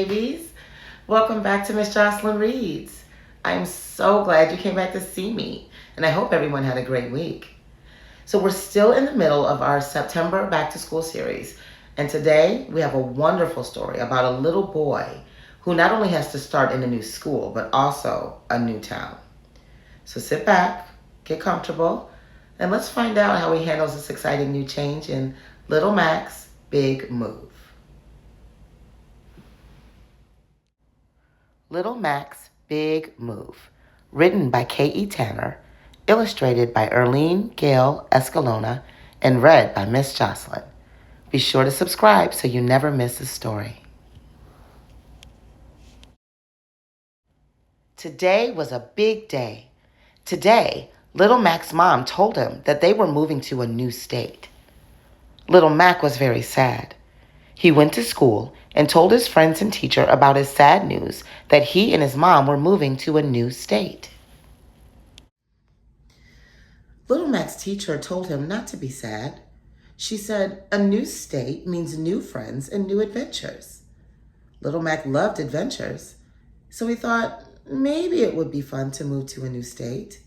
babies. Welcome back to Miss Jocelyn Reads. I'm so glad you came back to see me, and I hope everyone had a great week. So we're still in the middle of our September Back to School series, and today we have a wonderful story about a little boy who not only has to start in a new school, but also a new town. So sit back, get comfortable, and let's find out how he handles this exciting new change in Little Mack's Big Move. Little Mack's Big Move, written by K.E. Tanner, illustrated by Erlene Gale Escalona, and read by Miss Jocelyn. Be sure to subscribe so you never miss a story. Today was a big day. Today, Little Mack's mom told him that they were moving to a new state. Little Mack was very sad. He went to school and told his friends and teacher about his sad news that he and his mom were moving to a new state. Little Mack's teacher told him not to be sad. She said, a new state means new friends and new adventures. Little Mack loved adventures, so he thought maybe it would be fun to move to a new state.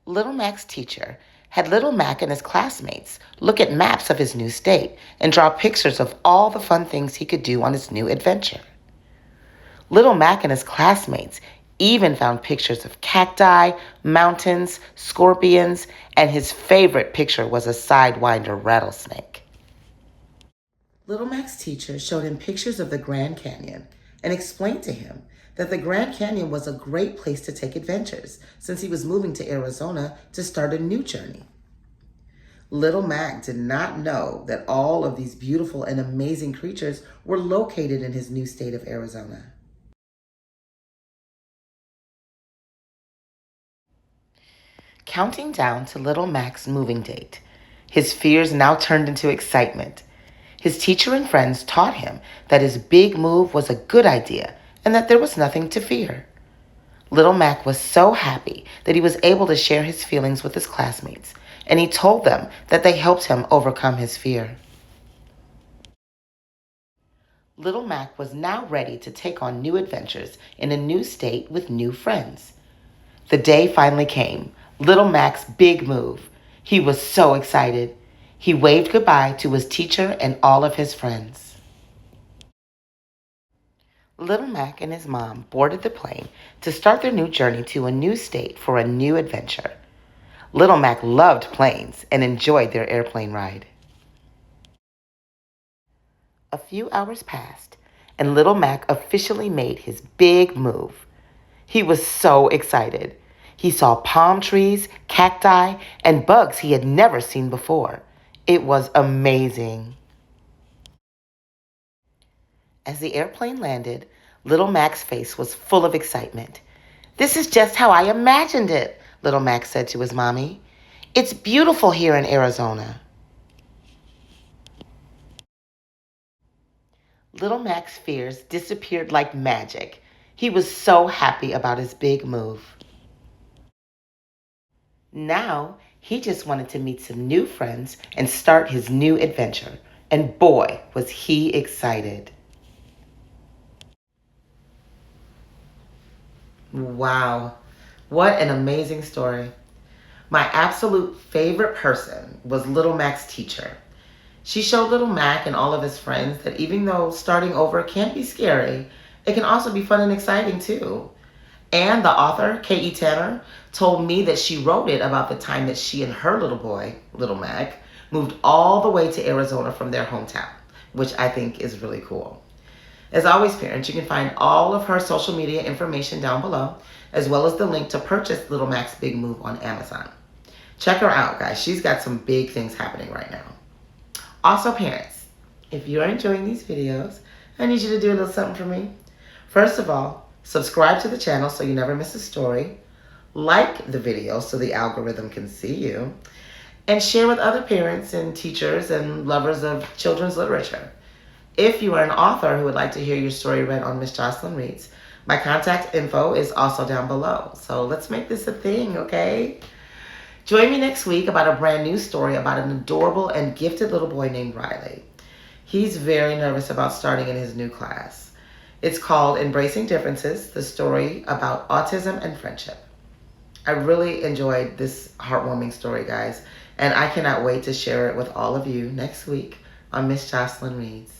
Little Mack's teacher had Little Mack and his classmates look at maps of his new state and draw pictures of all the fun things he could do on his new adventure. Little Mack and his classmates even found pictures of cacti, mountains, scorpions, and his favorite picture was a sidewinder rattlesnake. Little Mack's teacher showed him pictures of the Grand Canyon and explained to him that the Grand Canyon was a great place to take adventures since he was moving to Arizona to start a new journey. Little Mack did not know that all of these beautiful and amazing creatures were located in his new state of Arizona. Counting down to Little Mack's moving date, his fears now turned into excitement. His teacher and friends taught him that his big move was a good idea and that there was nothing to fear. Little Mack was so happy that he was able to share his feelings with his classmates, and he told them that they helped him overcome his fear. Little Mack was now ready to take on new adventures in a new state with new friends. The day finally came, Little Mack's big move. He was so excited. He waved goodbye to his teacher and all of his friends. Little Mack and his mom boarded the plane to start their new journey to a new state for a new adventure. Little Mack loved planes and enjoyed their airplane ride. A few hours passed, and Little Mack officially made his big move. He was so excited. He saw palm trees, cacti, and bugs he had never seen before. It was amazing. As the airplane landed, Little Mack's face was full of excitement. "This is just how I imagined it," Little Mack said to his mommy. "It's beautiful here in Arizona." Little Mack's fears disappeared like magic. He was so happy about his big move. Now, he just wanted to meet some new friends and start his new adventure. And boy, was he excited. Wow, what an amazing story. My absolute favorite person was Little Mack's teacher. She showed Little Mack and all of his friends that even though starting over can be scary, it can also be fun and exciting too. And the author, K.E. Tanner, told me that she wrote it about the time that she and her little boy, Little Mack, moved all the way to Arizona from their hometown, which I think is really cool. As always, parents, you can find all of her social media information down below, as well as the link to purchase Little Mack's Big Move on Amazon. Check her out, guys. She's got some big things happening right now. Also, parents, if you're enjoying these videos, I need you to do a little something for me. First of all, subscribe to the channel so you never miss a story. Like the video so the algorithm can see you. And share with other parents and teachers and lovers of children's literature. If you are an author who would like to hear your story read on Miss Jocelyn Reads, my contact info is also down below. So let's make this a thing, okay? Join me next week about a brand new story about an adorable and gifted little boy named Riley. He's very nervous about starting in his new class. It's called Embracing Differences, the story about autism and friendship. I really enjoyed this heartwarming story, guys, and I cannot wait to share it with all of you next week on Miss Jocelyn Reads.